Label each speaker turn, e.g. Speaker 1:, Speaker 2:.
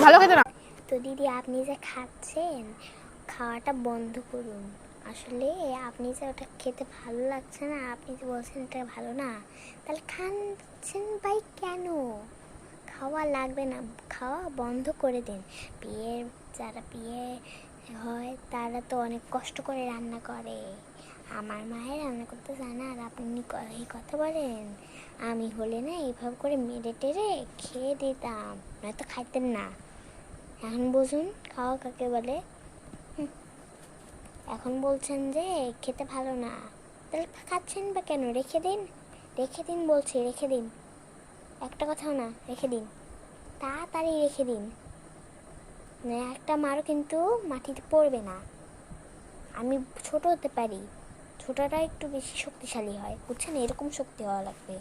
Speaker 1: ভালো খেতে না।
Speaker 2: তো দিদি, আপনি যে খাচ্ছেন, খাওয়াটা বন্ধ করুন। আসলে আপনি যে ওটা খেতে ভালো লাগছে না, আপনি যে বলছেন এটা ভালো না, তাহলে খাচ্ছেন ভাই কেন? খাওয়া লাগবে না, খাওয়া বন্ধ করে দিন। যারা বিয়ে হয় তারা তো অনেক কষ্ট করে রান্না করে। আমার মায়ের রান্না করতে জানে, আর আপনি এই কথা বলেন? আমি হলে না এইভাবে করে মেরে টেরে খেয়ে দিতাম, নয়তো খাইতেন না। এখন বুঝুন খাওয়া কাকে বলে। এখন বলছেন যে খেতে ভালো না, তাহলে খাচ্ছেন বা কেন? রেখে দিন, রেখে দিন বলছি, রেখে দিন। একটা কথাও না, রেখে দিন, তাড়াতাড়ি রেখে দিন। একটা মারও কিন্তু মাটিতে পড়বে না। আমি ছোট হতে পারি, ছোটরা একটু বেশি শক্তিশালী হয়, বুঝছেন? এরকম শক্তি হওয়া লাগবে।